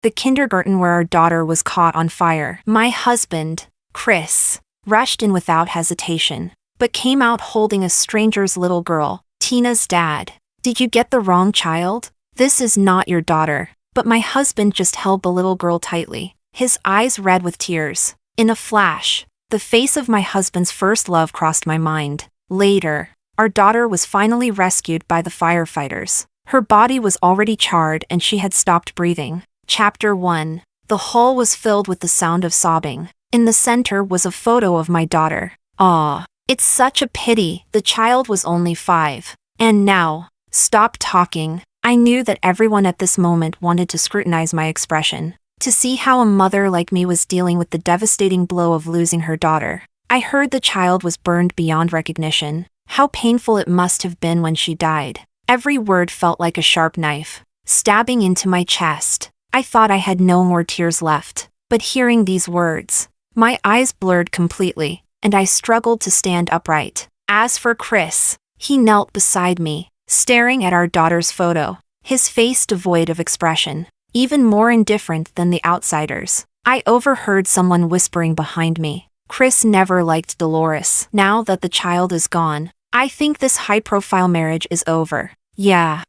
the kindergarten where our daughter was caught on fire. My husband, Chris, rushed in without hesitation, but came out holding a stranger's little girl, Tina's dad. Did you get the wrong child? This is not your daughter. But my husband just held the little girl tightly, his eyes red with tears. In a flash, the face of my husband's first love crossed my mind. Later, our daughter was finally rescued by the firefighters. Her body was already charred and she had stopped breathing. Chapter 1. The hall was filled with the sound of sobbing. In the center was a photo of my daughter. Ah, it's such a pity, the child was only 5. And now, stop talking. I knew that everyone at this moment wanted to scrutinize my expression, to see how a mother like me was dealing with the devastating blow of losing her daughter. I heard the child was burned beyond recognition. How painful it must have been when she died. Every word felt like a sharp knife, stabbing into my chest. I thought I had no more tears left, but hearing these words, my eyes blurred completely, and I struggled to stand upright. As for Chris, he knelt beside me, staring at our daughter's photo, his face devoid of expression, even more indifferent than the outsiders. I overheard someone whispering behind me, "Chris never liked Dolores. Now that the child is gone, I think this high-profile marriage is over." Yeah.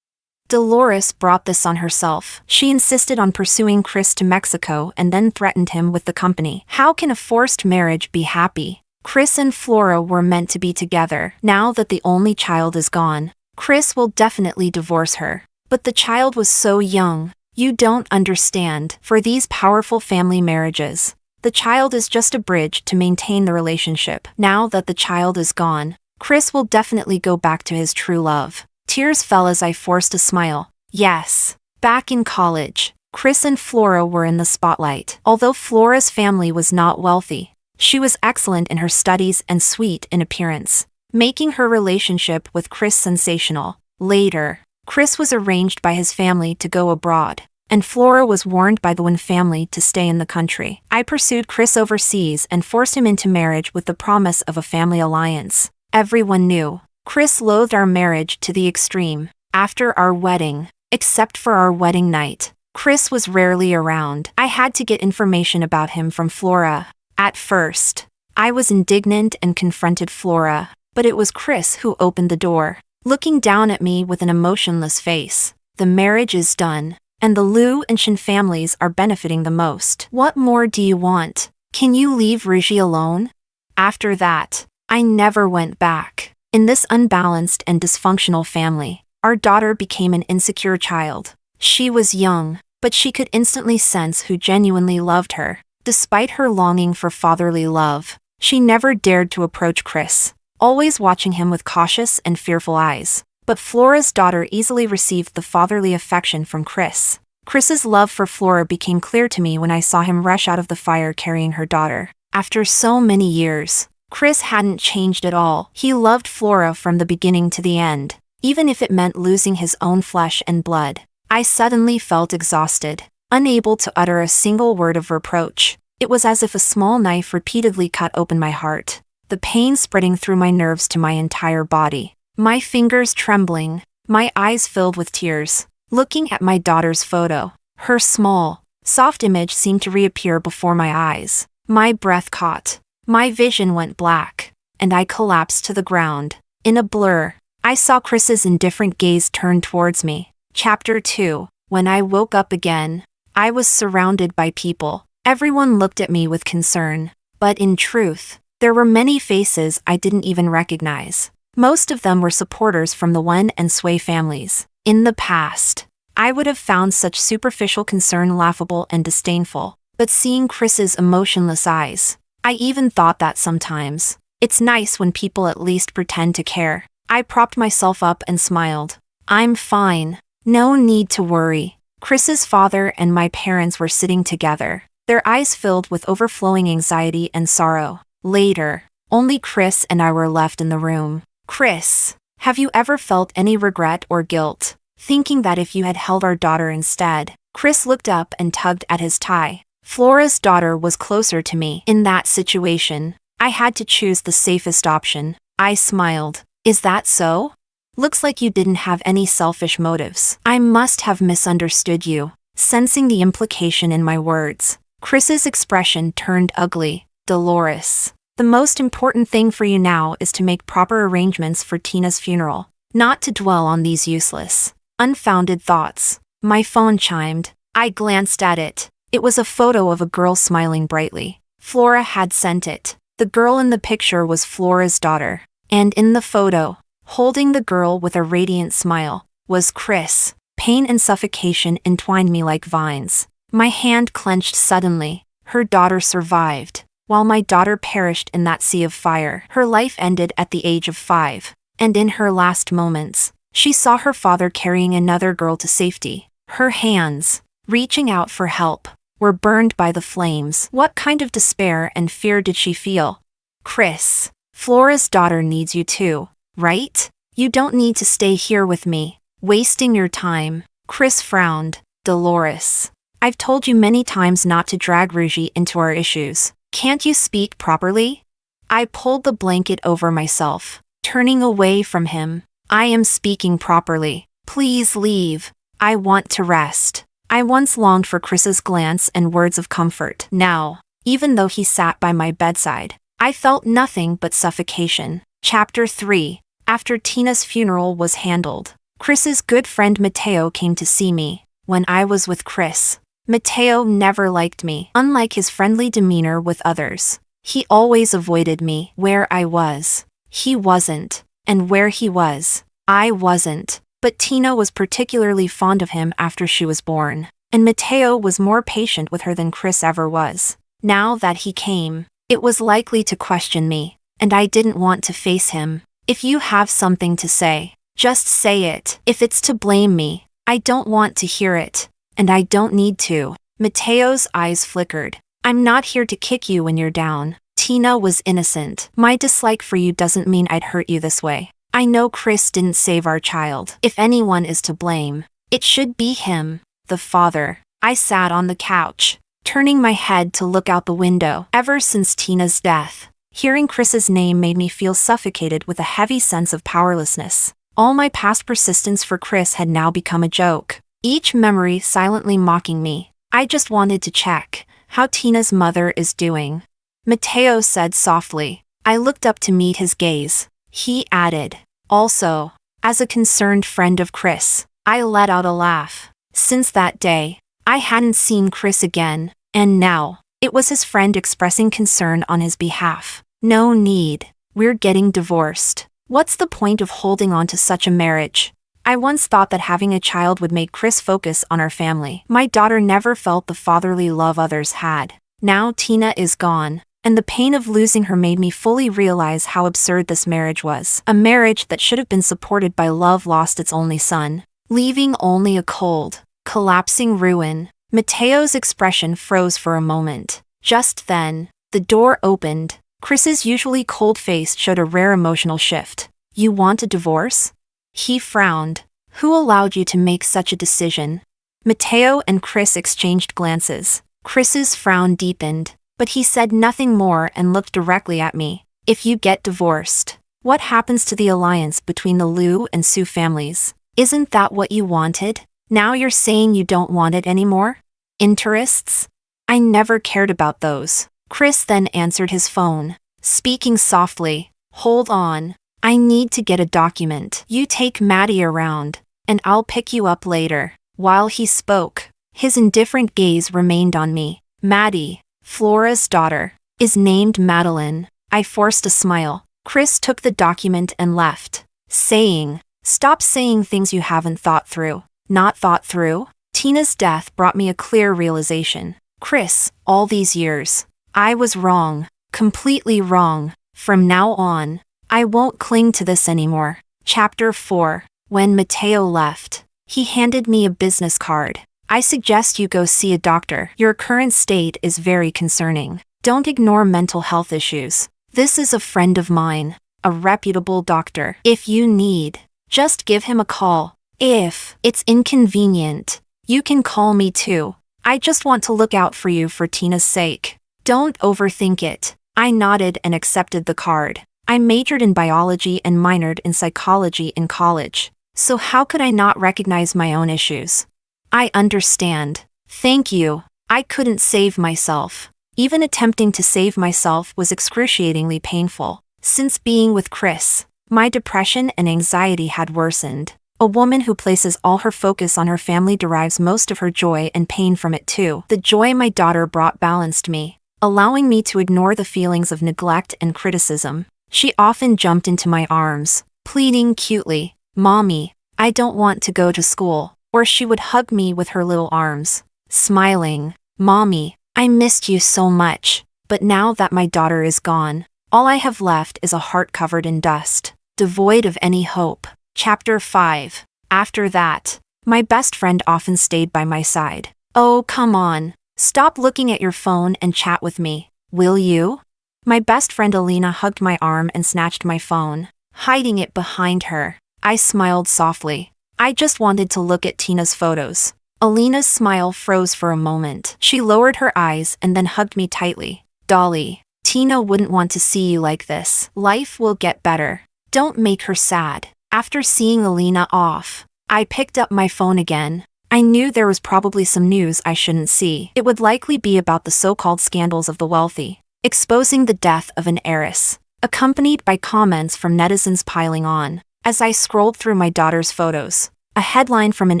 Dolores brought this on herself. She insisted on pursuing Chris to Mexico and then threatened him with the company. How can a forced marriage be happy? Chris and Flora were meant to be together. Now that the only child is gone, Chris will definitely divorce her. But the child was so young. You don't understand. For these powerful family marriages, the child is just a bridge to maintain the relationship. Now that the child is gone, Chris will definitely go back to his true love. Tears fell as I forced a smile. Yes. Back in college, Chris and Flora were in the spotlight. Although Flora's family was not wealthy, she was excellent in her studies and sweet in appearance, making her relationship with Chris sensational. Later, Chris was arranged by his family to go abroad, and Flora was warned by the Wynn family to stay in the country. I pursued Chris overseas and forced him into marriage with the promise of a family alliance. Everyone knew Chris loathed our marriage to the extreme. After our wedding, except for our wedding night, Chris was rarely around. I had to get information about him from Flora. At first, I was indignant and confronted Flora, but it was Chris who opened the door, looking down at me with an emotionless face. The marriage is done, and the Liu and Shin families are benefiting the most. What more do you want? Can you leave Ruji alone? After that, I never went back. In this unbalanced and dysfunctional family, our daughter became an insecure child. She was young, but she could instantly sense who genuinely loved her. Despite her longing for fatherly love, she never dared to approach Chris, always watching him with cautious and fearful eyes. But Flora's daughter easily received the fatherly affection from Chris. Chris's love for Flora became clear to me when I saw him rush out of the fire carrying her daughter. After so many years, Chris hadn't changed at all. He loved Flora from the beginning to the end, even if it meant losing his own flesh and blood. I suddenly felt exhausted, unable to utter a single word of reproach. It was as if a small knife repeatedly cut open my heart, the pain spreading through my nerves to my entire body. My fingers trembling, my eyes filled with tears. Looking at my daughter's photo, her small, soft image seemed to reappear before my eyes. My breath caught. My vision went black, and I collapsed to the ground. In a blur, I saw Chris's indifferent gaze turn towards me. Chapter 2. When I woke up again, I was surrounded by people. Everyone looked at me with concern, but in truth, there were many faces I didn't even recognize. Most of them were supporters from the Wen and Sui families. In the past, I would have found such superficial concern laughable and disdainful, but seeing Chris's emotionless eyes, I even thought that sometimes. It's nice when people at least pretend to care. I propped myself up and smiled. I'm fine. No need to worry. Chris's father and my parents were sitting together, their eyes filled with overflowing anxiety and sorrow. Later, only Chris and I were left in the room. Chris, have you ever felt any regret or guilt, thinking that if you had held our daughter instead? Chris looked up and tugged at his tie. Flora's daughter was closer to me. In that situation, I had to choose the safest option. I smiled. Is that so? Looks like you didn't have any selfish motives. I must have misunderstood you. sensing the implication in my words. Chris's expression turned ugly. Dolores, the most important thing for you now is to make proper arrangements for Tina's funeral, not to dwell on these useless, unfounded thoughts. My phone chimed. I glanced at it. It was a photo of a girl smiling brightly. Flora had sent it. The girl in the picture was Flora's daughter. And in the photo, holding the girl with a radiant smile, was Chris. Pain and suffocation entwined me like vines. My hand clenched suddenly. Her daughter survived, while my daughter perished in that sea of fire. Her life ended at the age of 5, and in her last moments, she saw her father carrying another girl to safety. Her hands, reaching out for help, were burned by the flames. What kind of despair and fear did she feel? Chris, Flora's daughter needs you too, right? You don't need to stay here with me, wasting your time. Chris frowned. Dolores, I've told you many times not to drag Ruji into our issues. Can't you speak properly? I pulled the blanket over myself, turning away from him. I am speaking properly. Please leave. I want to rest. I once longed for Chris's glance and words of comfort. Now, even though he sat by my bedside, I felt nothing but suffocation. Chapter 3. After Tina's funeral was handled, Chris's good friend Mateo came to see me. When I was with Chris, Mateo never liked me. Unlike his friendly demeanor with others, he always avoided me. Where I was, he wasn't. And where he was, I wasn't. But Tina was particularly fond of him after she was born, and Mateo was more patient with her than Chris ever was. Now that he came, it was likely to question me, and I didn't want to face him. If you have something to say, just say it. If it's to blame me, I don't want to hear it, and I don't need to. Mateo's eyes flickered. I'm not here to kick you when you're down. Tina was innocent. My dislike for you doesn't mean I'd hurt you this way. I know Chris didn't save our child. If anyone is to blame, it should be him, the father. I sat on the couch, turning my head to look out the window. Ever since Tina's death, hearing Chris's name made me feel suffocated with a heavy sense of powerlessness. All my past persistence for Chris had now become a joke, each memory silently mocking me. I just wanted to check how Tina's mother is doing. Mateo said softly. I looked up to meet his gaze. He added, also, as a concerned friend of Chris. I let out a laugh. Since that day, I hadn't seen Chris again, and now, it was his friend expressing concern on his behalf. No need. We're getting divorced. What's the point of holding on to such a marriage? I once thought that having a child would make Chris focus on our family. My daughter never felt the fatherly love others had. Now Tina is gone, and the pain of losing her made me fully realize how absurd this marriage was. A marriage that should have been supported by love lost its only son, leaving only a cold, collapsing ruin. Mateo's expression froze for a moment. Just then, the door opened. Chris's usually cold face showed a rare emotional shift. You want a divorce? He frowned. Who allowed you to make such a decision? Mateo and Chris exchanged glances. Chris's frown deepened, but he said nothing more and looked directly at me. If you get divorced, what happens to the alliance between the Liu and Su families? Isn't that what you wanted? Now you're saying you don't want it anymore? Interests? I never cared about those. Chris then answered his phone, speaking softly. Hold on. I need to get a document. You take Maddie around, and I'll pick you up later. While he spoke, his indifferent gaze remained on me. Maddie, Flora's daughter, is named Madeline. I forced a smile. Chris took the document and left, saying, stop saying things you haven't thought through. Not thought through? Tina's death brought me a clear realization. Chris, all these years, I was wrong. Completely wrong. From now on, I won't cling to this anymore. Chapter 4. When Mateo left, he handed me a business card. I suggest you go see a doctor. Your current state is very concerning. Don't ignore mental health issues. This is a friend of mine, a reputable doctor. If you need, just give him a call. If it's inconvenient, you can call me too. I just want to look out for you for Tina's sake. Don't overthink it. I nodded and accepted the card. I majored in biology and minored in psychology in college, so how could I not recognize my own issues? I understand. Thank you. I couldn't save myself. Even attempting to save myself was excruciatingly painful. Since being with Chris, my depression and anxiety had worsened. A woman who places all her focus on her family derives most of her joy and pain from it too. The joy my daughter brought balanced me, allowing me to ignore the feelings of neglect and criticism. She often jumped into my arms, pleading cutely, "Mommy, I don't want to go to school," or she would hug me with her little arms, smiling, "Mommy, I missed you so much." But now that my daughter is gone, all I have left is a heart covered in dust, devoid of any hope. Chapter 5. After that, my best friend often stayed by my side. "Oh, come on. Stop looking at your phone and chat with me, will you?" My best friend Alina hugged my arm and snatched my phone, hiding it behind her. I smiled softly. I just wanted to look at Tina's photos. Alina's smile froze for a moment. She lowered her eyes and then hugged me tightly. "Dolly, Tina wouldn't want to see you like this. Life will get better. Don't make her sad." After seeing Alina off, I picked up my phone again. I knew there was probably some news I shouldn't see. It would likely be about the so-called scandals of the wealthy, exposing the death of an heiress, accompanied by comments from netizens piling on. As I scrolled through my daughter's photos, a headline from an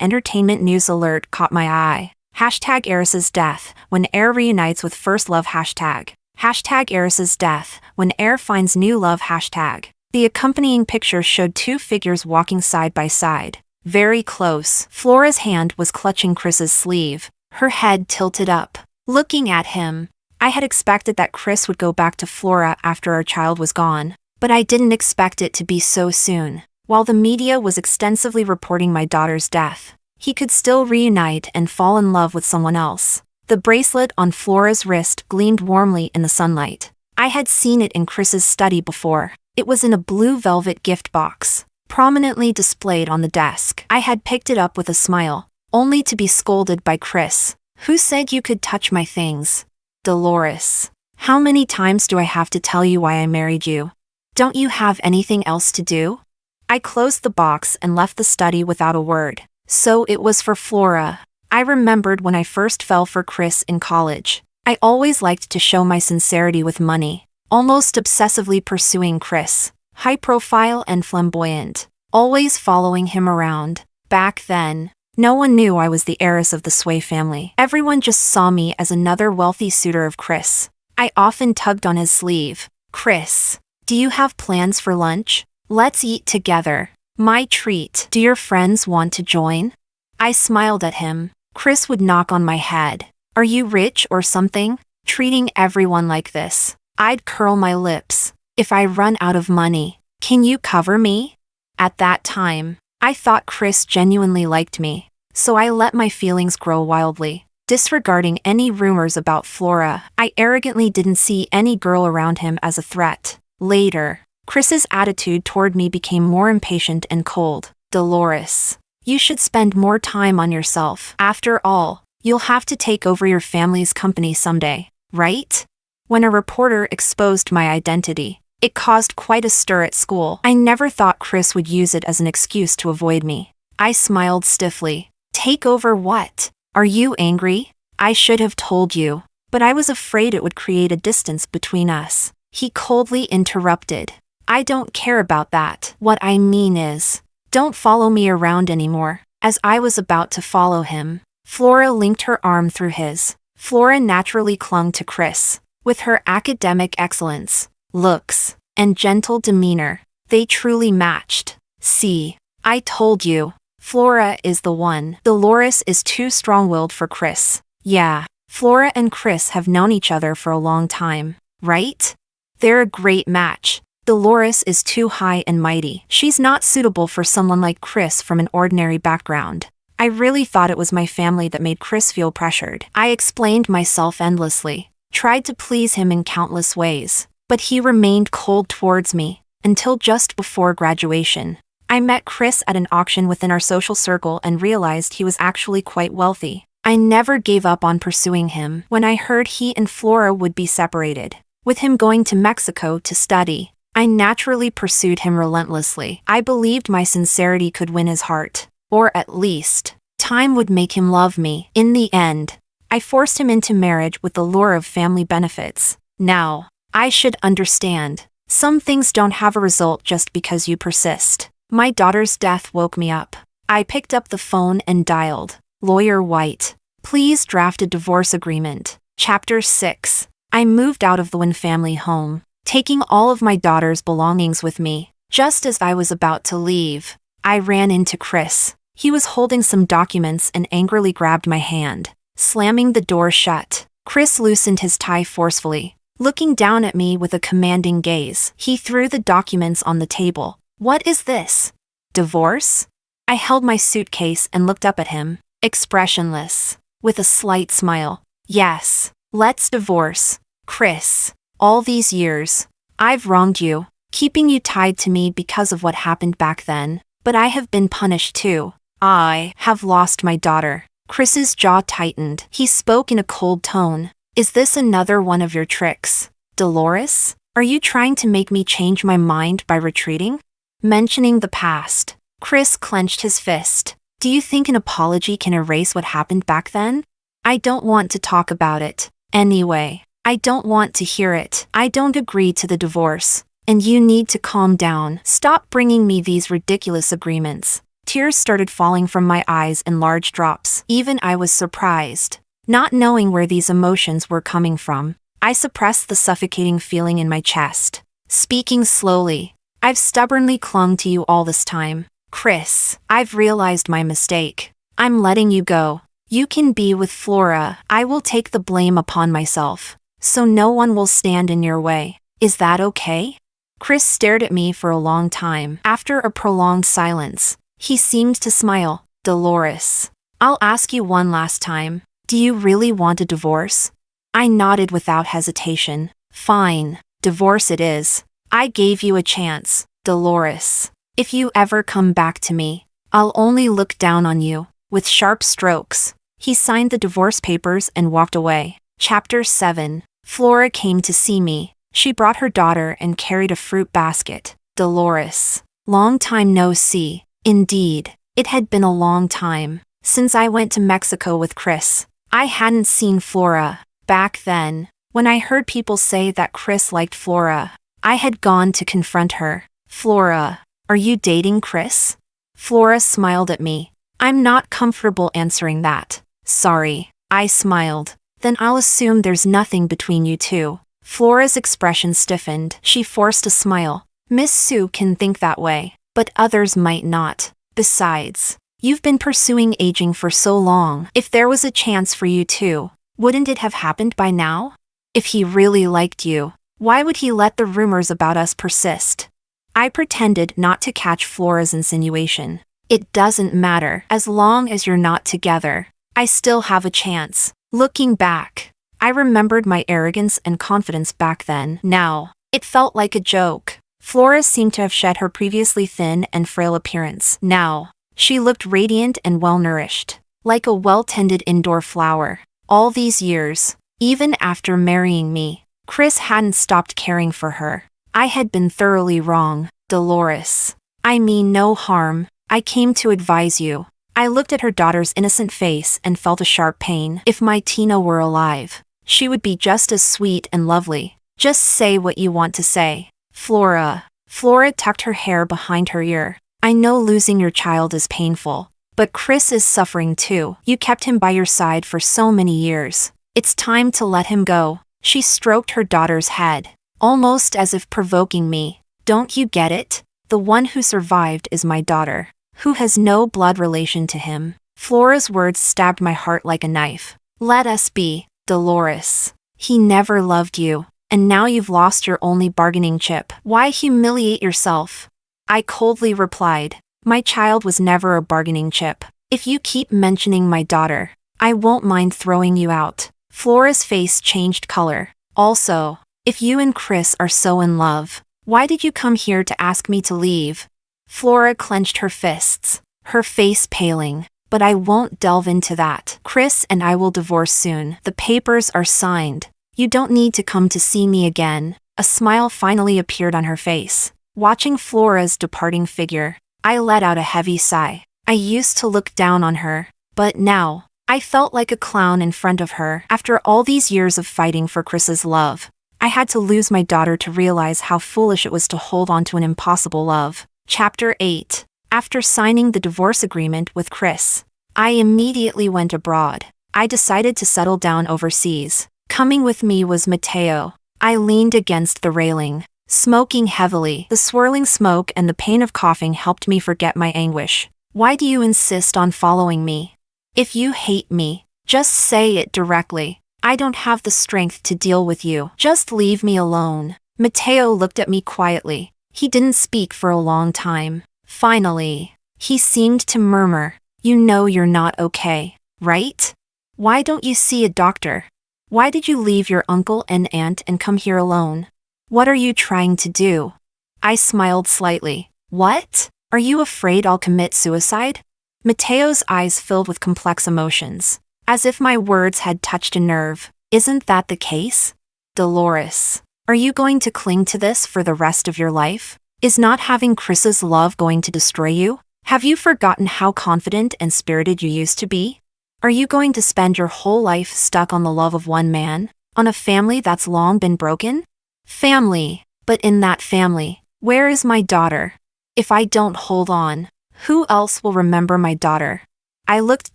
entertainment news alert caught my eye. Hashtag heiress's death, when heir reunites with first love hashtag. Hashtag heiress's death, when heir finds new love hashtag. The accompanying picture showed two figures walking side by side, very close. Flora's hand was clutching Chris's sleeve, her head tilted up, looking at him. I had expected that Chris would go back to Flora after our child was gone, but I didn't expect it to be so soon. While the media was extensively reporting my daughter's death, he could still reunite and fall in love with someone else. The bracelet on Flora's wrist gleamed warmly in the sunlight. I had seen it in Chris's study before. It was in a blue velvet gift box, prominently displayed on the desk. I had picked it up with a smile, only to be scolded by Chris. "Who said you could touch my things? Dolores, how many times do I have to tell you why I married you? Don't you have anything else to do?" I closed the box and left the study without a word. So it was for Flora. I remembered when I first fell for Chris in college. I always liked to show my sincerity with money, almost obsessively pursuing Chris, high profile and flamboyant, always following him around. Back then, no one knew I was the heiress of the Sway family. Everyone just saw me as another wealthy suitor of Chris. I often tugged on his sleeve. "Chris, do you have plans for lunch? Let's eat together. My treat. Do your friends want to join?" I smiled at him. Chris would knock on my head. "Are you rich or something? Treating everyone like this?" I'd curl my lips. "If I run out of money, can you cover me?" At that time, I thought Chris genuinely liked me, so I let my feelings grow wildly. Disregarding any rumors about Flora, I arrogantly didn't see any girl around him as a threat. Later, Chris's attitude toward me became more impatient and cold. "Dolores, you should spend more time on yourself. After all, you'll have to take over your family's company someday, right?" When a reporter exposed my identity, it caused quite a stir at school. I never thought Chris would use it as an excuse to avoid me. I smiled stiffly. "Take over what? Are you angry? I should have told you." But I was afraid it would create a distance between us. He coldly interrupted. "I don't care about that. What I mean is, don't follow me around anymore." As I was about to follow him, Flora linked her arm through his. Flora naturally clung to Chris. With her academic excellence, looks, and gentle demeanor, they truly matched. "See, I told you. Flora is the one. Dolores is too strong-willed for Chris." "Yeah, Flora and Chris have known each other for a long time, right? They're a great match. Dolores is too high and mighty. She's not suitable for someone like Chris from an ordinary background." I really thought it was my family that made Chris feel pressured. I explained myself endlessly, tried to please him in countless ways, but he remained cold towards me, until just before graduation. I met Chris at an auction within our social circle and realized he was actually quite wealthy. I never gave up on pursuing him. When I heard he and Flora would be separated, with him going to Mexico to study, I naturally pursued him relentlessly. I believed my sincerity could win his heart, or at least, Time would make him love me. In the end, I forced him into marriage with the lure of family benefits. Now, I should understand. Some things don't have a result just because you persist. My daughter's death woke me up. I picked up the phone and dialed. Lawyer White. Please draft a divorce agreement. Chapter 6. I moved out of the Wynn family home, taking all of my daughter's belongings with me. Just as I was about to leave, I ran into Chris. He was holding some documents and angrily grabbed my hand, slamming the door shut. Chris loosened his tie forcefully, looking down at me with a commanding gaze. He threw the documents on the table. What is this? Divorce? I held my suitcase and looked up at him, expressionless, with a slight smile. Yes, let's divorce. Chris, all these years, I've wronged you, keeping you tied to me because of what happened back then, but I have been punished too. I have lost my daughter. Chris's jaw tightened. He spoke in a cold tone. Is this another one of your tricks? Dolores? Are you trying to make me change my mind by retreating? Mentioning the past. Chris clenched his fist. Do you think an apology can erase what happened back then? I don't want to talk about it. Anyway, I don't want to hear it. I don't agree to the divorce. And you need to calm down. Stop bringing me these ridiculous agreements. Tears started falling from my eyes in large drops. Even I was surprised. Not knowing where these emotions were coming from, I suppressed the suffocating feeling in my chest. Speaking slowly, I've stubbornly clung to you all this time. Chris, I've realized my mistake. I'm letting you go. You can be with Flora. I will take the blame upon myself, so no one will stand in your way. Is that okay? Chris stared at me for a long time. After a prolonged silence, he seemed to smile. Dolores, I'll ask you one last time. Do you really want a divorce? I nodded without hesitation. Fine, divorce it is. I gave you a chance, Dolores. If you ever come back to me, I'll only look down on you. With sharp strokes, he signed the divorce papers and walked away. Chapter 7. Flora came to see me. She brought her daughter and carried a fruit basket. Dolores. Long time no see. Indeed, it had been a long time since I went to Mexico with Chris. I hadn't seen Flora. Back then, when I heard people say that Chris liked Flora, I had gone to confront her. Flora, are you dating Chris? Flora smiled at me. I'm not comfortable answering that. Sorry, I smiled. Then I'll assume there's nothing between you two. Flora's expression stiffened. She forced a smile. Miss Sue can think that way, but others might not. Besides, you've been pursuing aging for so long. If there was a chance for you two, wouldn't it have happened by now? If he really liked you, why would he let the rumors about us persist? I pretended not to catch Flora's insinuation. It doesn't matter. As long as you're not together, I still have a chance. Looking back, I remembered my arrogance and confidence back then. Now, it felt like a joke. Flora seemed to have shed her previously thin and frail appearance. Now, she looked radiant and well-nourished, like a well-tended indoor flower. All these years, even after marrying me, Chris hadn't stopped caring for her. I had been thoroughly wrong. Dolores, I mean no harm. I came to advise you. I looked at her daughter's innocent face and felt a sharp pain. If my Tina were alive, she would be just as sweet and lovely. Just say what you want to say. Flora. Flora tucked her hair behind her ear. I know losing your child is painful, but Chris is suffering too. You kept him by your side for so many years. It's time to let him go. She stroked her daughter's head, almost as if provoking me. Don't you get it? The one who survived is my daughter, who has no blood relation to him. Flora's words stabbed my heart like a knife. Let us be, Dolores. He never loved you, and now you've lost your only bargaining chip. Why humiliate yourself? I coldly replied, my child was never a bargaining chip. If you keep mentioning my daughter, I won't mind throwing you out. Flora's face changed color. Also, if you and Chris are so in love, why did you come here to ask me to leave? Flora clenched her fists, her face paling. But I won't delve into that. Chris and I will divorce soon. The papers are signed. You don't need to come to see me again. A smile finally appeared on her face. Watching Flora's departing figure, I let out a heavy sigh. I used to look down on her, But now, I felt like a clown in front of her. After all these years of fighting for Chris's love, I had to lose my daughter to realize how foolish it was to hold on to an impossible love. Chapter 8. After signing the divorce agreement with Chris, I immediately went abroad. I decided to settle down overseas. Coming with me was Mateo. I leaned against the railing, smoking heavily. The swirling smoke and the pain of coughing helped me forget my anguish. Why do you insist on following me? If you hate me, just say it directly. I don't have the strength to deal with you. Just leave me alone. Mateo looked at me quietly. He didn't speak for a long time. Finally, he seemed to murmur, "You know you're not okay, right? Why don't you see a doctor? Why did you leave your uncle and aunt and come here alone? What are you trying to do?" I smiled slightly. "What? Are you afraid I'll commit suicide?" Mateo's eyes filled with complex emotions, as if my words had touched a nerve. "Isn't that the case? Dolores, are you going to cling to this for the rest of your life? Is not having Chris's love going to destroy you? Have you forgotten how confident and spirited you used to be? Are you going to spend your whole life stuck on the love of one man, on a family that's long been broken? Family, but in that family, where is my daughter? If I don't hold on, who else will remember my daughter?" I looked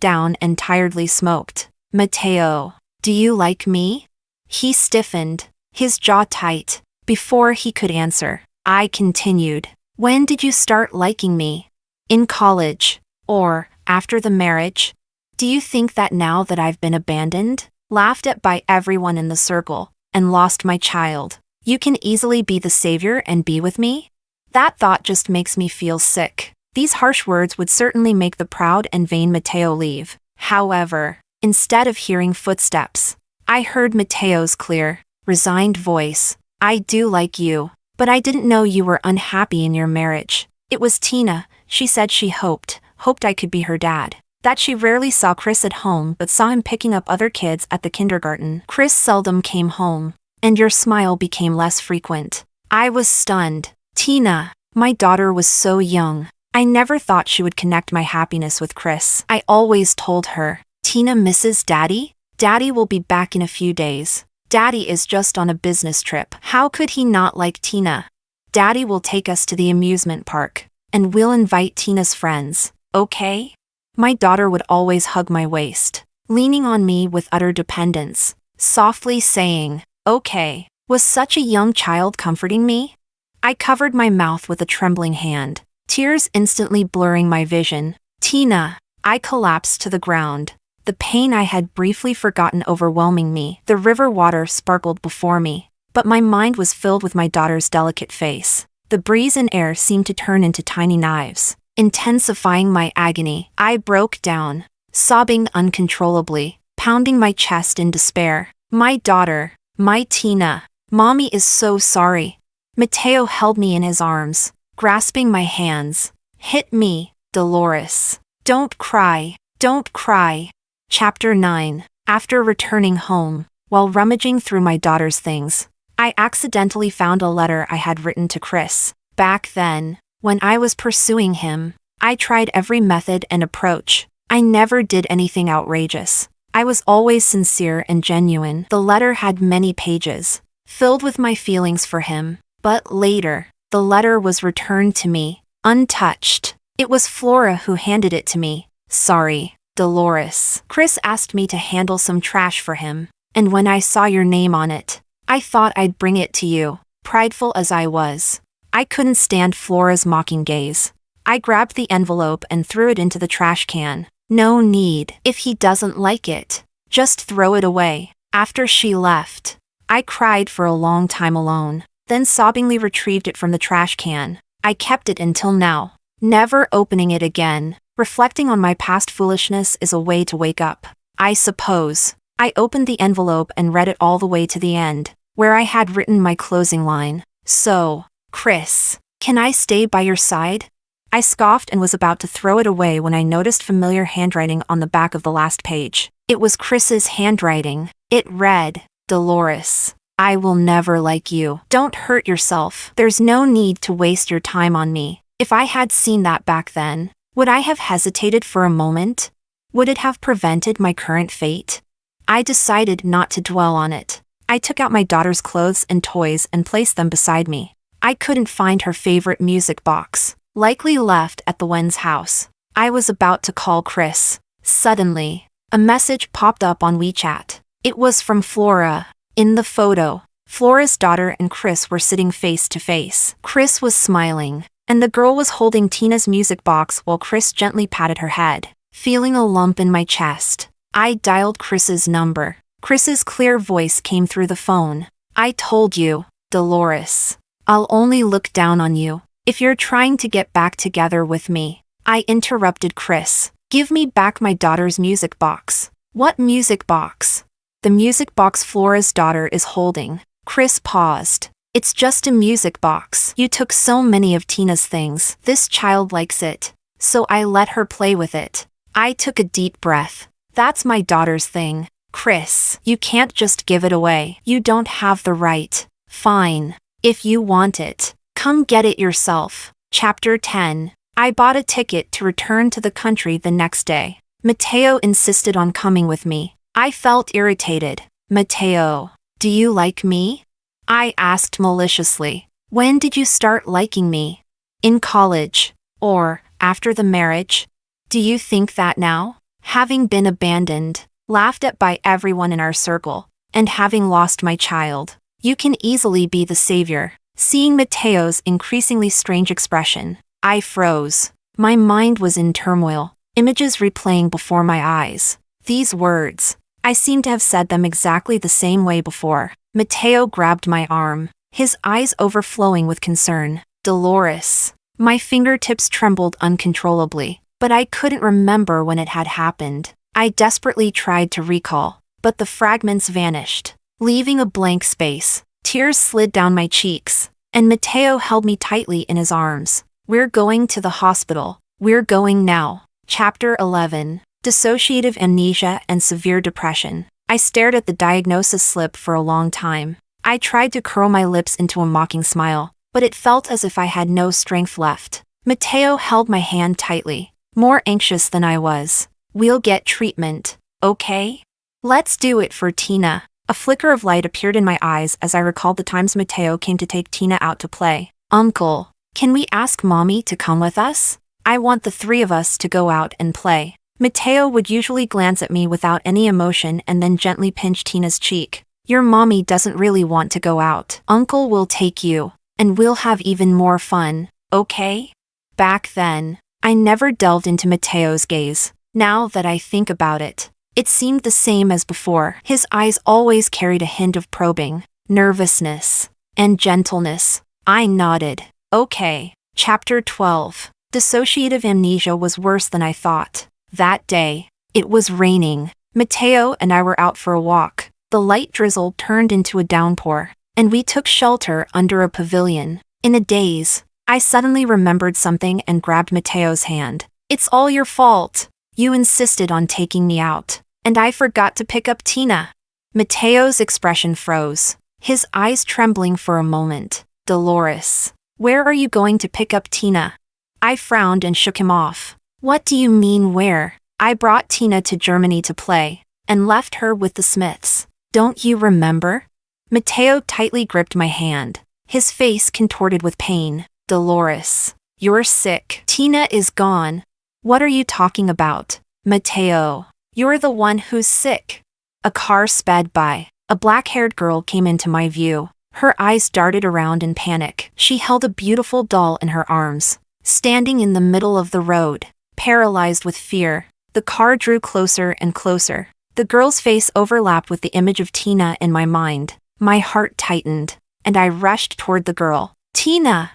down and tiredly smoked. "Mateo, do you like me?" He stiffened, his jaw tight. Before he could answer, I continued, "When did you start liking me? In college? Or after the marriage? Do you think that now that I've been abandoned, laughed at by everyone in the circle, and lost my child, you can easily be the savior and be with me? That thought just makes me feel sick." These harsh words would certainly make the proud and vain Mateo leave. However, instead of hearing footsteps, I heard Mateo's clear, resigned voice. "I do like you, but I didn't know you were unhappy in your marriage. It was Tina. She said she hoped I could be her dad. That she rarely saw Chris at home but saw him picking up other kids at the kindergarten. Chris seldom came home, and your smile became less frequent." I was stunned. Tina, my daughter was so young. I never thought she would connect my happiness with Chris. I always told her, "Tina misses Daddy? Daddy will be back in a few days. Daddy is just on a business trip." How could he not like Tina? "Daddy will take us to the amusement park, and we'll invite Tina's friends, okay?" My daughter would always hug my waist, leaning on me with utter dependence, softly saying, "Okay." Was such a young child comforting me? I covered my mouth with a trembling hand, tears instantly blurring my vision. "Tina." I collapsed to the ground, the pain I had briefly forgotten overwhelming me. The river water sparkled before me, but my mind was filled with my daughter's delicate face. The breeze and air seemed to turn into tiny knives, intensifying my agony. I broke down, sobbing uncontrollably, pounding my chest in despair. "My daughter, my Tina. Mommy is so sorry." Mateo held me in his arms, grasping my hands. "Hit me, Dolores. Don't cry, don't cry." Chapter 9. After returning home, while rummaging through my daughter's things, I accidentally found a letter I had written to Chris. Back then, when I was pursuing him, I tried every method and approach. I never did anything outrageous. I was always sincere and genuine. The letter had many pages, filled with my feelings for him. But later, the letter was returned to me, untouched. It was Flora who handed it to me. "Sorry, Dolores. Chris asked me to handle some trash for him, and when I saw your name on it, I thought I'd bring it to you." Prideful as I was, I couldn't stand Flora's mocking gaze. I grabbed the envelope and threw it into the trash can. "No need. If he doesn't like it, just throw it away." After she left, I cried for a long time alone, then sobbingly retrieved it from the trash can. I kept it until now, never opening it again. Reflecting on my past foolishness is a way to wake up, I suppose. I opened the envelope and read it all the way to the end, where I had written my closing line. "So, Chris, can I stay by your side?" I scoffed and was about to throw it away when I noticed familiar handwriting on the back of the last page. It was Chris's handwriting. It read, "Dolores, I will never like you. Don't hurt yourself. There's no need to waste your time on me." If I had seen that back then, would I have hesitated for a moment? Would it have prevented my current fate? I decided not to dwell on it. I took out my daughter's clothes and toys and placed them beside me. I couldn't find her favorite music box, likely left at the Wen's house. I was about to call Chris. Suddenly, a message popped up on WeChat. It was from Flora. In the photo, Flora's daughter and Chris were sitting face to face. Chris was smiling, and the girl was holding Tina's music box while Chris gently patted her head. Feeling a lump in my chest, I dialed Chris's number. Chris's clear voice came through the phone. I told you, Dolores. I'll only look down on you if you're trying to get back together with me. I interrupted Chris. Give me back my daughter's music box. What music box? The music box Flora's daughter is holding. Chris paused. It's just a music box. You took so many of Tina's things. This child likes it, so I let her play with it. I took a deep breath. That's my daughter's thing. Chris, you can't just give it away. You don't have the right. Fine. If you want it, come get it yourself. Chapter 10. I bought a ticket to return to the country the next day. Mateo insisted on coming with me. I felt irritated. Mateo, do you like me? I asked maliciously. When did you start liking me? In college. Or after the marriage? Do you think that now? Having been abandoned, laughed at by everyone in our circle, and having lost my child, you can easily be the savior. Seeing Mateo's increasingly strange expression, I froze. My mind was in turmoil, images replaying before my eyes. These words, I seemed to have said them exactly the same way before. Mateo grabbed my arm, his eyes overflowing with concern. Dolores. My fingertips trembled uncontrollably, but I couldn't remember when it had happened. I desperately tried to recall, but the fragments vanished, leaving a blank space. Tears slid down my cheeks, and Mateo held me tightly in his arms. We're going to the hospital. We're going now. Chapter 11. Dissociative amnesia and severe depression. I stared at the diagnosis slip for a long time. I tried to curl my lips into a mocking smile, but it felt as if I had no strength left. Mateo held my hand tightly, more anxious than I was. We'll get treatment, okay? Let's do it for Tina. A flicker of light appeared in my eyes as I recalled the times Mateo came to take Tina out to play. Uncle, can we ask Mommy to come with us? I want the three of us to go out and play. Mateo would usually glance at me without any emotion and then gently pinch Tina's cheek. Your mommy doesn't really want to go out. Uncle will take you, and we'll have even more fun, okay? Back then, I never delved into Mateo's gaze. Now that I think about it, it seemed the same as before. His eyes always carried a hint of probing, nervousness, and gentleness. I nodded. Okay. Chapter 12. Dissociative amnesia was worse than I thought. That day, it was raining. Mateo and I were out for a walk. The light drizzle turned into a downpour, and we took shelter under a pavilion. In a daze, I suddenly remembered something and grabbed Mateo's hand. It's all your fault. You insisted on taking me out, and I forgot to pick up Tina. Mateo's expression froze, his eyes trembling for a moment. Dolores, where are you going to pick up Tina? I frowned and shook him off. What do you mean where? I brought Tina to Germany to play, and left her with the Smiths. Don't you remember? Mateo tightly gripped my hand, his face contorted with pain. Dolores, you're sick. Tina is gone. What are you talking about? Mateo, you're the one who's sick. A car sped by. A black-haired girl came into my view. Her eyes darted around in panic. She held a beautiful doll in her arms, standing in the middle of the road. Paralyzed with fear, the car drew closer and closer. The girl's face overlapped with the image of Tina in my mind. My heart tightened, and I rushed toward the girl. Tina!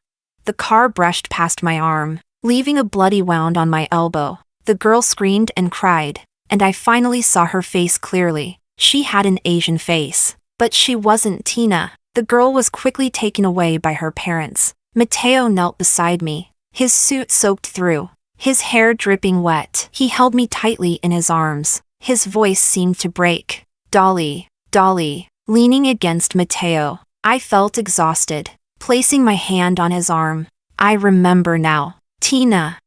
The car brushed past my arm, leaving a bloody wound on my elbow. The girl screamed and cried, and I finally saw her face clearly. She had an Asian face, but she wasn't Tina. The girl was quickly taken away by her parents. Mateo knelt beside me, his suit soaked through, his hair dripping wet. He held me tightly in his arms. His voice seemed to break. Dolly, Dolly. Leaning against Mateo, I felt exhausted. Placing my hand on his arm, I remember now. Tina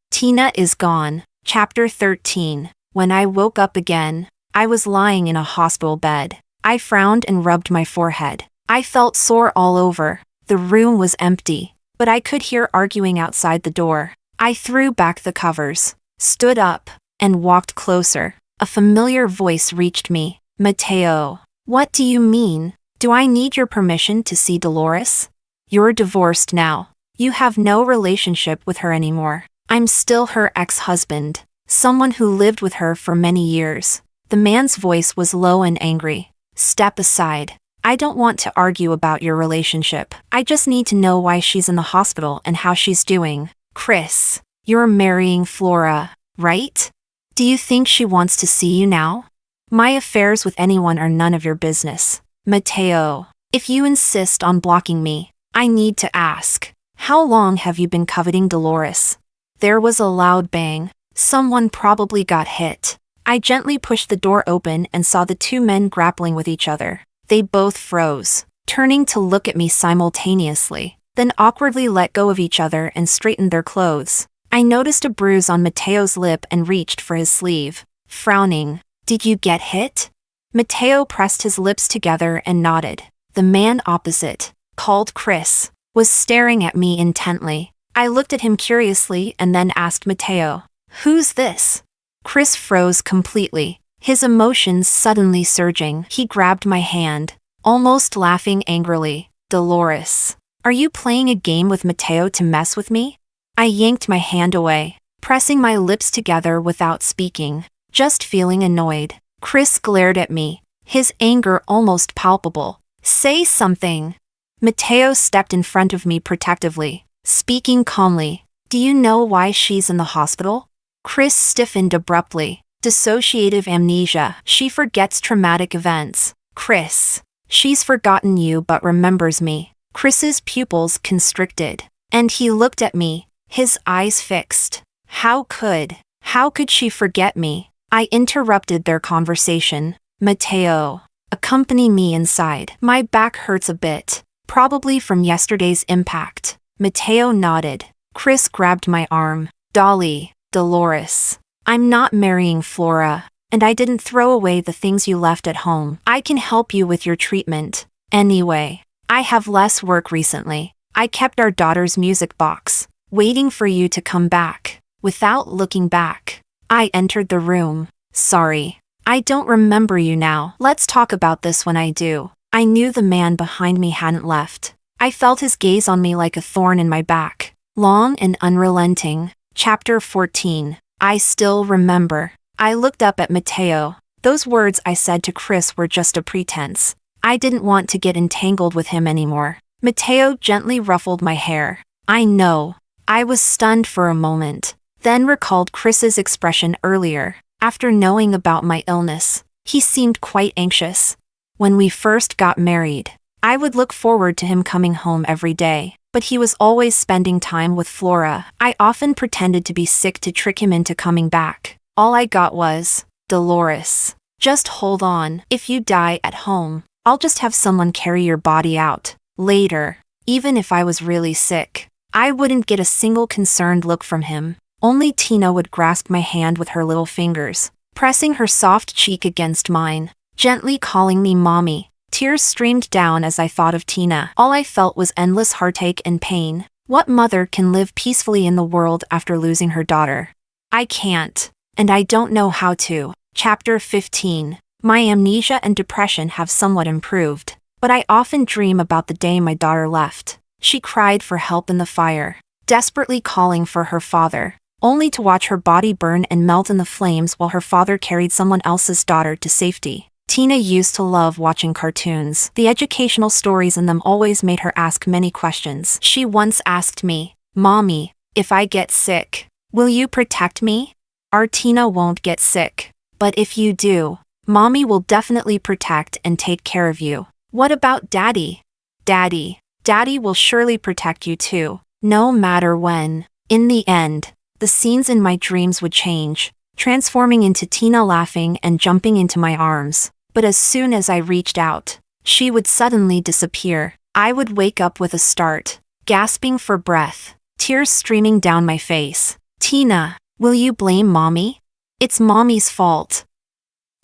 is gone. Chapter 13. When I woke up again, I was lying in a hospital bed. I frowned and rubbed my forehead. I felt sore all over. The room was empty, but I could hear arguing outside the door. I threw back the covers, stood up, and walked closer. A familiar voice reached me. Mateo. What do you mean? Do I need your permission to see Dolores? You're divorced now. You have no relationship with her anymore. I'm still her ex-husband, someone who lived with her for many years. The man's voice was low and angry. Step aside. I don't want to argue about your relationship. I just need to know why she's in the hospital and how she's doing. Chris, you're marrying Flora, right? Do you think she wants to see you now? My affairs with anyone are none of your business. Mateo, if you insist on blocking me, I need to ask, how long have you been coveting Dolores? There was a loud bang. Someone probably got hit. I gently pushed the door open and saw the two men grappling with each other. They both froze, turning to look at me simultaneously, then awkwardly let go of each other and straightened their clothes. I noticed a bruise on Mateo's lip and reached for his sleeve. Frowning, did you get hit? Mateo pressed his lips together and nodded. The man opposite, called Chris, was staring at me intently. I looked at him curiously and then asked Mateo, "Who's this?" Chris froze completely, his emotions suddenly surging. He grabbed my hand, almost laughing angrily. Dolores, are you playing a game with Mateo to mess with me? I yanked my hand away, pressing my lips together without speaking, just feeling annoyed. Chris glared at me, his anger almost palpable. Say something. Mateo stepped in front of me protectively, speaking calmly. Do you know why she's in the hospital? Chris stiffened abruptly. Dissociative amnesia. She forgets traumatic events. Chris. She's forgotten you but remembers me. Chris's pupils constricted, and he looked at me, his eyes fixed. How could she forget me? I interrupted their conversation. Mateo, accompany me inside. My back hurts a bit, probably from yesterday's impact. Mateo nodded. Chris grabbed my arm. Dolores, I'm not marrying Flora, and I didn't throw away the things you left at home. I can help you with your treatment. Anyway, I have less work recently. I kept our daughter's music box, waiting for you to come back. Without looking back, I entered the room. Sorry, I don't remember you now. Let's talk about this when I do. I knew the man behind me hadn't left. I felt his gaze on me like a thorn in my back, long and unrelenting. Chapter 14. I still remember. I looked up at Mateo. Those words I said to Chris were just a pretense. I didn't want to get entangled with him anymore. Mateo gently ruffled my hair. I know. I was stunned for a moment, then recalled Chris's expression earlier. After knowing about my illness, he seemed quite anxious. When we first got married, I would look forward to him coming home every day. But he was always spending time with Flora. I often pretended to be sick to trick him into coming back. All I got was, Dolores, just hold on. If you die at home, I'll just have someone carry your body out. Later, even if I was really sick, I wouldn't get a single concerned look from him. Only Tina would grasp my hand with her little fingers, pressing her soft cheek against mine, gently calling me mommy. Tears streamed down as I thought of Tina. All I felt was endless heartache and pain. What mother can live peacefully in the world after losing her daughter? I can't, and I don't know how to. Chapter 15. My amnesia and depression have somewhat improved, but I often dream about the day my daughter left. She cried for help in the fire, desperately calling for her father, only to watch her body burn and melt in the flames while her father carried someone else's daughter to safety. Tina used to love watching cartoons. The educational stories in them always made her ask many questions. She once asked me, Mommy, if I get sick, will you protect me? Our Tina won't get sick, but if you do, Mommy will definitely protect and take care of you. What about Daddy? Daddy will surely protect you too, no matter when. In the end, the scenes in my dreams would change, transforming into Tina laughing and jumping into my arms. But as soon as I reached out, she would suddenly disappear. I would wake up with a start, gasping for breath, tears streaming down my face. Tina, will you blame Mommy? It's Mommy's fault.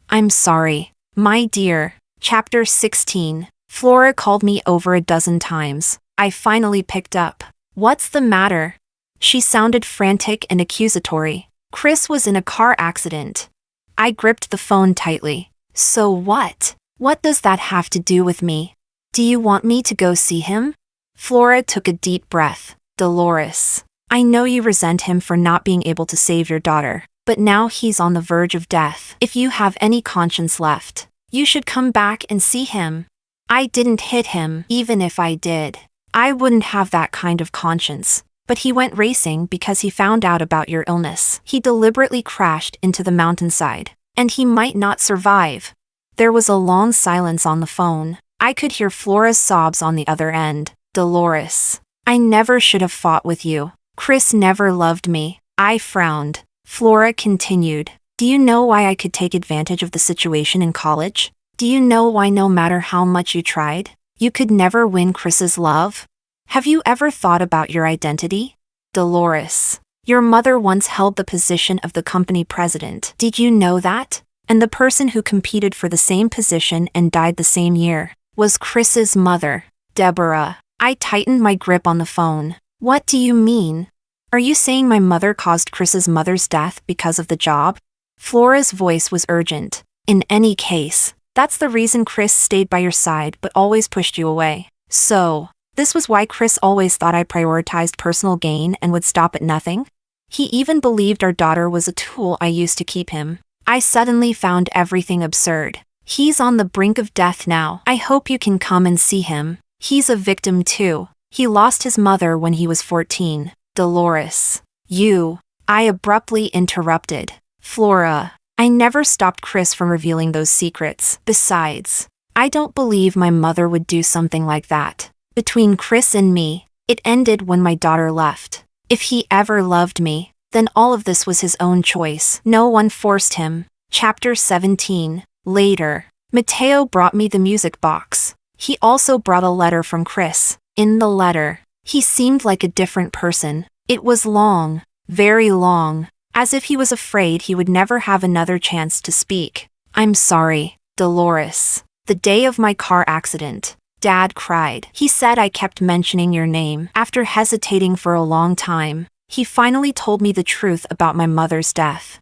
I'm sorry, my dear. Chapter 16. Flora called me over a dozen times. I finally picked up. What's the matter? She sounded frantic and accusatory. Chris was in a car accident. I gripped the phone tightly. So what? What does that have to do with me? Do you want me to go see him? Flora took a deep breath. Dolores, I know you resent him for not being able to save your daughter, but now he's on the verge of death. If you have any conscience left, you should come back and see him. I didn't hit him, even if I did. I wouldn't have that kind of conscience. But he went racing because he found out about your illness. He deliberately crashed into the mountainside, and he might not survive. There was a long silence on the phone. I could hear Flora's sobs on the other end. Dolores, I never should have fought with you. Chris never loved me. I frowned. Flora continued. Do you know why I could take advantage of the situation in college? Do you know why no matter how much you tried, you could never win Chris's love? Have you ever thought about your identity? Dolores, your mother once held the position of the company president. Did you know that? And the person who competed for the same position and died the same year was Chris's mother, Deborah. I tightened my grip on the phone. What do you mean? Are you saying my mother caused Chris's mother's death because of the job? Flora's voice was urgent. In any case, that's the reason Chris stayed by your side but always pushed you away. So, this was why Chris always thought I prioritized personal gain and would stop at nothing? He even believed our daughter was a tool I used to keep him. I suddenly found everything absurd. He's on the brink of death now. I hope you can come and see him. He's a victim too. He lost his mother when he was 14. Dolores. I abruptly interrupted. Flora, I never stopped Chris from revealing those secrets. Besides, I don't believe my mother would do something like that. Between Chris and me, it ended when my daughter left. If he ever loved me, then all of this was his own choice. No one forced him. Chapter 17. Later, Mateo brought me the music box. He also brought a letter from Chris. In the letter, he seemed like a different person. It was long, very long, as if he was afraid he would never have another chance to speak. I'm sorry, Dolores. The day of my car accident, Dad cried. He said I kept mentioning your name. After hesitating for a long time, he finally told me the truth about my mother's death.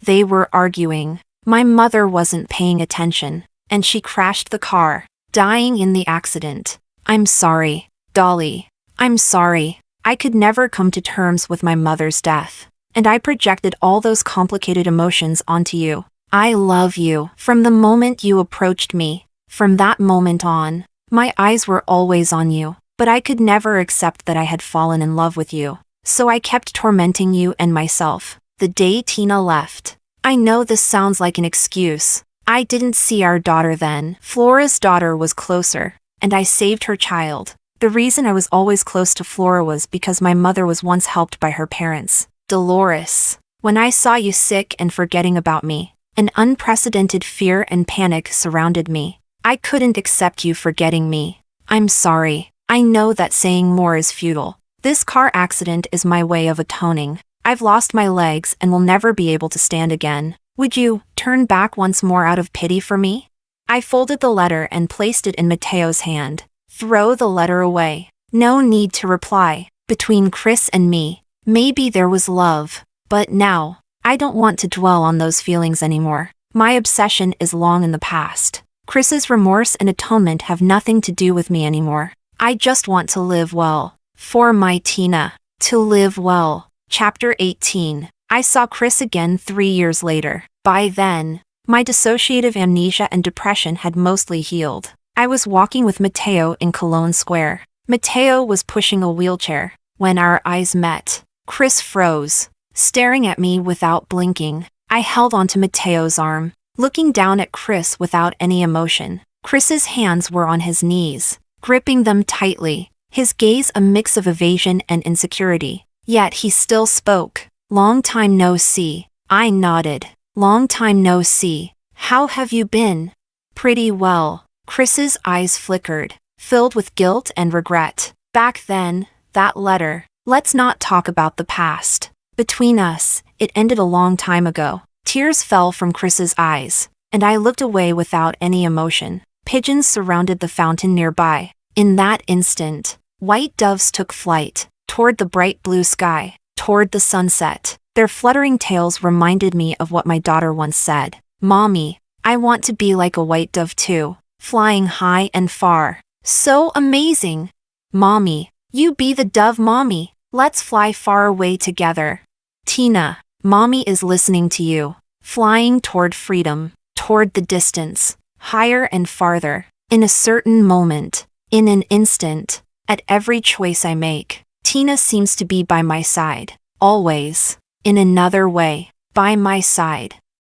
They were arguing. My mother wasn't paying attention, and she crashed the car, dying in the accident. I'm sorry, Dolly. I'm sorry. I could never come to terms with my mother's death, and I projected all those complicated emotions onto you. I love you. From the moment you approached me, from that moment on, my eyes were always on you, but I could never accept that I had fallen in love with you. So I kept tormenting you and myself. The day Tina left. I know this sounds like an excuse. I didn't see our daughter then. Flora's daughter was closer, and I saved her child. The reason I was always close to Flora was because my mother was once helped by her parents. Dolores, when I saw you sick and forgetting about me, an unprecedented fear and panic surrounded me. I couldn't accept you forgetting me. I'm sorry. I know that saying more is futile. This car accident is my way of atoning. I've lost my legs and will never be able to stand again. Would you turn back once more out of pity for me? I folded the letter and placed it in Mateo's hand. Throw the letter away. No need to reply. Between Chris and me, maybe there was love. But now, I don't want to dwell on those feelings anymore. My obsession is long in the past. Chris's remorse and atonement have nothing to do with me anymore. I just want to live well. For my Tina. To live well. Chapter 18. I saw Chris again 3 years later. By then, my dissociative amnesia and depression had mostly healed. I was walking with Mateo in Cologne Square. Mateo was pushing a wheelchair. When our eyes met, Chris froze, staring at me without blinking. I held onto Mateo's arm, looking down at Chris without any emotion. Chris's hands were on his knees, gripping them tightly, his gaze a mix of evasion and insecurity. Yet he still spoke. Long time no see. I nodded. Long time no see. How have you been? Pretty well. Chris's eyes flickered, filled with guilt and regret. Back then, that letter. Let's not talk about the past. Between us, it ended a long time ago. Tears fell from Chris's eyes, and I looked away without any emotion. Pigeons surrounded the fountain nearby. In that instant, white doves took flight, toward the bright blue sky, toward the sunset. Their fluttering tails reminded me of what my daughter once said. "Mommy, I want to be like a white dove too, flying high and far. So amazing! Mommy, you be the dove, Mommy. Let's fly far away together." Tina, Mommy is listening to you, flying toward freedom, toward the distance, higher and farther. In a certain moment, in an instant, at every choice I make, Tina seems to be by my side, always, in another way, by my side.